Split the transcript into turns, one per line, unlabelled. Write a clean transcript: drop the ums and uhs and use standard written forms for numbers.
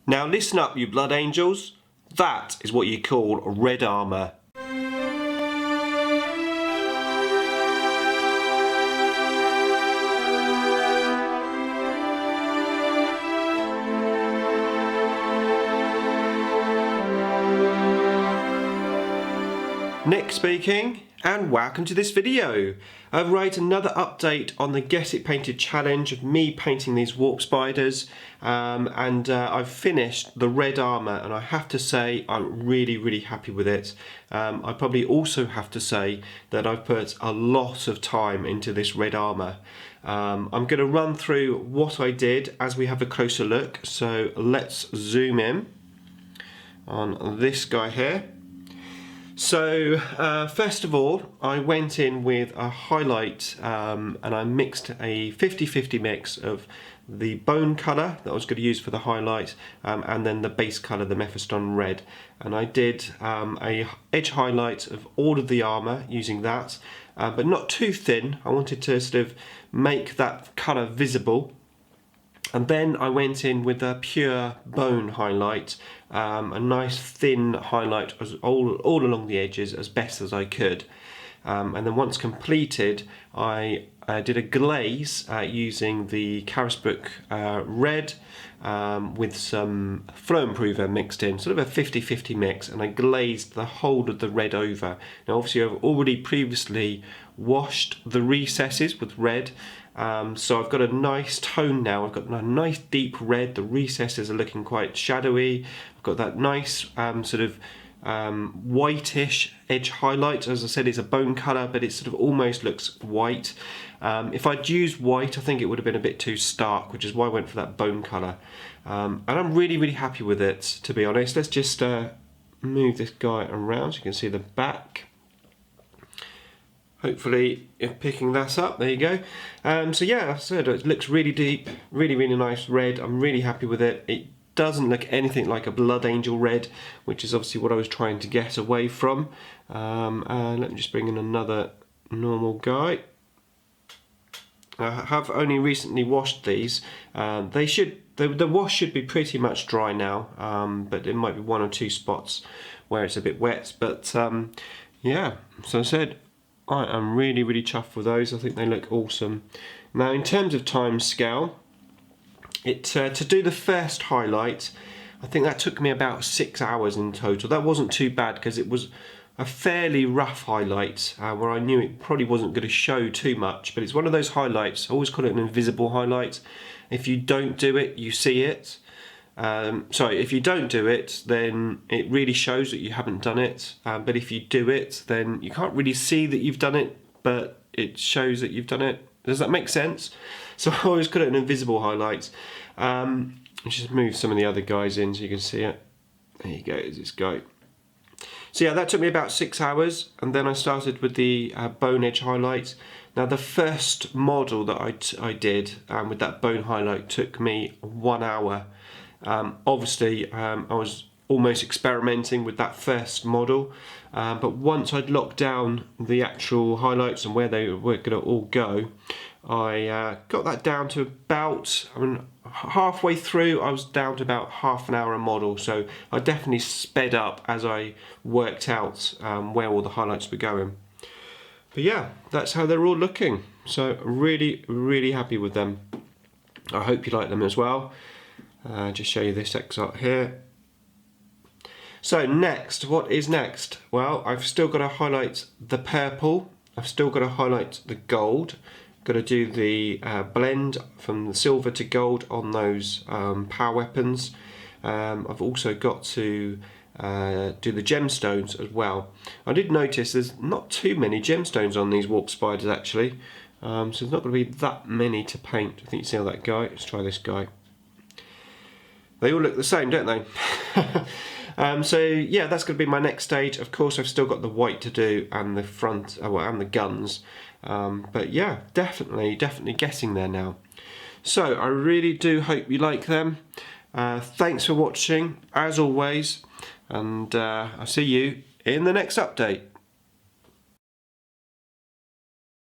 Now listen up, you blood angels. That is what you call red armour. Nick speaking, and welcome to this video. Right, another update on the Get It Painted challenge of me painting these warp spiders, and I've finished the red armour, and I have to say I'm really happy with it. I probably also have to say that I've put a lot of time into this red armour. I'm going to run through what I did as we have a closer look, so let's zoom in on this guy here. So first of all, I went in with a highlight and I mixed a 50-50 mix of the bone colour that I was going to use for the highlight and then the base colour, the Mephiston red. And I did a edge highlight of all of the armour using that, but not too thin. I wanted to sort of make that colour visible. And then I went in with a pure bone highlight, a nice thin highlight all along the edges as best as I could. And then once completed, I did a glaze using the Carisbrooke red with some flow improver mixed in, sort of a 50-50 mix, and I glazed the whole of the red over. Now obviously I've already previously washed the recesses with red, so I've got a nice tone now. I've got a nice deep red. The recesses are looking quite shadowy. I've got that nice sort of whitish edge highlight. As I said, it's a bone colour, but it sort of almost looks white. If I'd used white, I think it would have been a bit too stark, which is why I went for that bone colour. And I'm really happy with it, to be honest. Let's just move this guy around so you can see the back. Hopefully you're picking that up. There you go. So yeah, as I said, it looks really deep, really nice red. I'm really happy with it. It doesn't look anything like a Blood Angel red, which is obviously what I was trying to get away from. And let me just bring in another normal guy. I have only recently washed these. The wash should be pretty much dry now, but there might be one or two spots where it's a bit wet. But yeah, so I said, I am really chuffed with those. I think they look awesome. Now in terms of time scale, to do the first highlight, I think that took me about 6 hours in total. That wasn't too bad because it was a fairly rough highlight where I knew it probably wasn't going to show too much, but it's one of those highlights, I always call it an invisible highlight. If you don't do it, you see it. Sorry, if you don't do it, then it really shows that you haven't done it, but if you do it, then you can't really see that you've done it, but it shows that you've done it. Does that make sense? So I always call it an invisible highlight. Let's just move some of the other guys in so you can see it. There you go, there's this guy. So yeah, that took me about 6 hours, and then I started with the bone edge highlight. Now the first model that I did with that bone highlight took me 1 hour. Obviously I was almost experimenting with that first model, but once I'd locked down the actual highlights and where they were going to all go, I got that down to about, halfway through I was down to about half an hour a model, so I definitely sped up as I worked out where all the highlights were going. But yeah, that's how they're all looking, so really happy with them. I hope you like them as well. Just show you this excerpt here. So next, what is next? Well, I've still got to highlight the purple, I've still got to highlight the gold, got to do the blend from the silver to gold on those power weapons. I've also got to do the gemstones as well. I did notice there's not too many gemstones on these warp spiders actually, so there's not going to be that many to paint. I think you see how that guy, let's try this guy. They all look the same, don't they? So yeah, that's going to be my next stage. Of course, I've still got the white to do and the front, and the guns. But yeah, definitely getting there now. So I really do hope you like them. Thanks for watching, as always, and I'll see you in the next update.